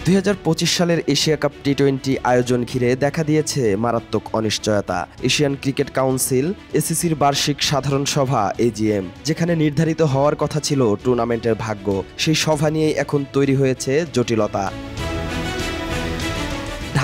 2025 সালের Asia cup টি-20 আয়োজন ঘিরে দেখা দিয়েছে মারাত্মক অনিশ্চয়তা। এশিয়ান ক্রিকেট কাউন্সিল এসিসির বার্ষিক সাধারণ সভা এজিএম, যেখানে নির্ধারিত হওয়ার কথা ছিল টুর্নামেন্টের ভাগ্য, সেই সভা নিয়েই এখন তৈরি হয়েছে জটিলতা।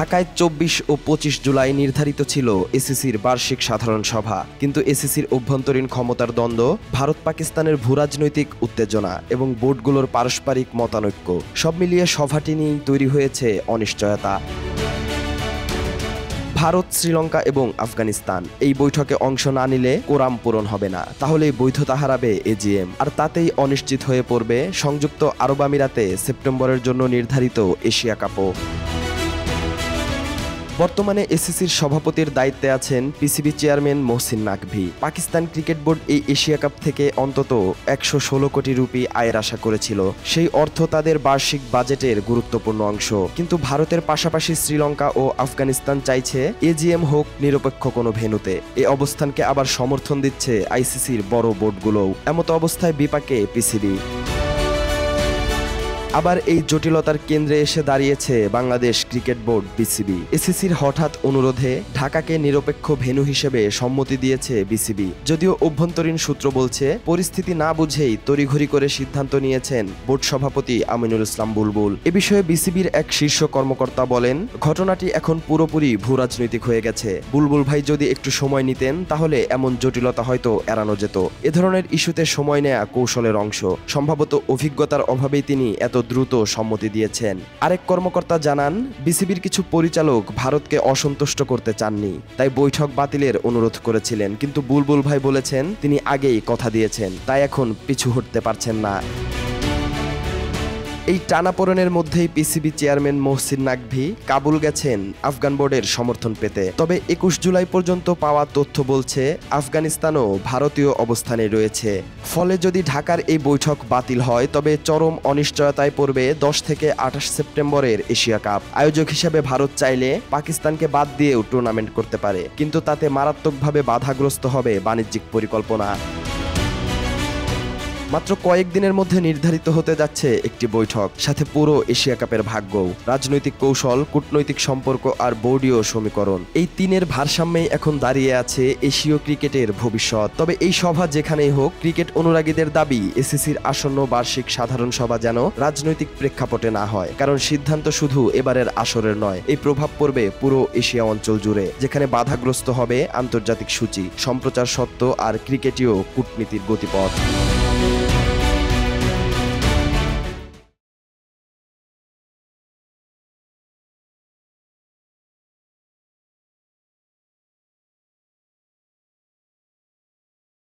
ঢাকায় 24 ও 25 জুলাই নির্ধারিত ছিল এসিসির বার্ষিক সাধারণ সভা, কিন্তু এসিসির অভ্যন্তরীণ ক্ষমতার দ্বন্দ্ব, ভারত পাকিস্তানের ভূরাজনৈতিক উত্তেজনা এবং বোর্ডগুলোর পারস্পরিক মতানৈক্য সব মিলিয়ে সভাটি নিয়েই তৈরি হয়েছে অনিশ্চয়তা। ভারত, শ্রীলঙ্কা এবং আফগানিস্তান এই বৈঠকে অংশ না নিলে কোরাম পূরণ হবে না, তাহলে বৈধতা হারাবে এজিএম, আর তাতেই অনিশ্চিত হয়ে পড়বে সংযুক্ত আরব আমিরাতে সেপ্টেম্বরের জন্য নির্ধারিত এশিয়া কাপও। বর্তমানে এসিসির সভাপতির দায়িত্বে আছেন PCB chairman Mohsin Naqvi. Pakistan cricket board এই এশিয়া কাপ থেকে অন্তত 116 কোটি রুপি আয়ের আশা করেছিল। সেই অর্থ তাদের বার্ষিক বাজেটের গুরুত্বপূর্ণ অংশ। কিন্তু ভারতের পাশাপাশি শ্রীলঙ্কা ও আফগানিস্তান চাইছে এজিএম হোক নিরপেক্ষ কোনো ভেন্যুতে। এই অবস্থানকে আবার সমর্থন দিচ্ছে আইসিসির বড় বোর্ডগুলোও। এমতো অবস্থায় বিপাকে পিসিবি। আবার এই জটিলতার কেন্দ্রে এসে দাঁড়িয়েছে বাংলাদেশ ক্রিকেট বোর্ড বিসিবি। এসিসির হঠাৎ অনুরোধে ঢাকাকে নিরপেক্ষ ভেন্যু হিসেবে সম্মতি দিয়েছে বিসিবি। যদিও অভ্যন্তরীণ সূত্র বলছে পরিস্থিতি না বুঝেই তড়িঘড়ি করে সিদ্ধান্ত নিয়েছেন বোর্ড সভাপতি আমিনুল ইসলাম বুলবুল। এ বিষয়ে বিসিবির এক শীর্ষ কর্মকর্তা বলেন, ঘটনাটি এখন পুরোপুরি ভূরাজনৈতিক হয়ে গেছে। বুলবুল ভাই যদি একটু সময় নিতেন তাহলে এমন জটিলতা হয়তো এড়ানো যেত। এ ধরনের ইস্যুতে সময় নেয়া কৌশলের অংশ। সম্ভবত অভিজ্ঞতার অভাবেই তিনি এত দ্রুত সম্মতি দিয়েছেন। আরেক কর্মকর্তা জানান, বিসিবির কিছু পরিচালক ভারতকে অসন্তুষ্ট করতে চাননি, তাই বৈঠক বাতিলের অনুরোধ করেছিলেন। কিন্তু বুলবুল ভাই বলেছেন তিনি আগেই কথা দিয়েছেন, তাই এখন পিছু হটতে পারছেন না। এই টানাপোড়েনের মধ্যেই পিসিবি চেয়ারম্যান মহসিন নাকভি কাবুল গেছেন আফগান বোর্ডের সমর্থন পেতে। তবে 21 জুলাই পর্যন্ত পাওয়া তথ্য বলছে আফগানিস্তানও ভারতীয় অবস্থানে রয়েছে। ফলে যদি ঢাকার এই বৈঠক বাতিল হয় তবে চরম অনিশ্চয়তায় পড়বে 10 থেকে 28 সেপ্টেম্বরের এশিয়া কাপ। আয়োজক হিসেবে ভারত চাইলে পাকিস্তানকে বাদ দিয়েও টুর্নামেন্ট করতে পারে, কিন্তু তাতে মারাত্মকভাবে বাধাগ্রস্ত হবে বাণিজ্যিক পরিকল্পনা। মাত্র কয়েকদিনের মধ্যে নির্ধারিত হতে যাচ্ছে একটি বৈঠক, সাথে পুরো এশিয়া কাপের ভাগ্যও। রাজনৈতিক কৌশল, কূটনৈতিক সম্পর্ক আর বোর্ডীয় সমীকরণ, এই তিনের ভারসাম্যেই এখন দাঁড়িয়ে আছে এশীয় ক্রিকেটের ভবিষ্যৎ। তবে এই সভা যেখানেই হোক, ক্রিকেট অনুরাগীদের দাবি এসিসির আসন্ন বার্ষিক সাধারণ সভা যেন রাজনৈতিক প্রেক্ষাপটে না হয়, কারণ সিদ্ধান্ত শুধু এবারের আসরের নয়, এই প্রভাব পড়বে পুরো এশিয়া অঞ্চল জুড়ে, যেখানে বাধাগ্রস্ত হবে আন্তর্জাতিক সূচি, সম্প্রচার সত্ত্ব আর ক্রিকেটীয় কূটনীতির গতিপথ।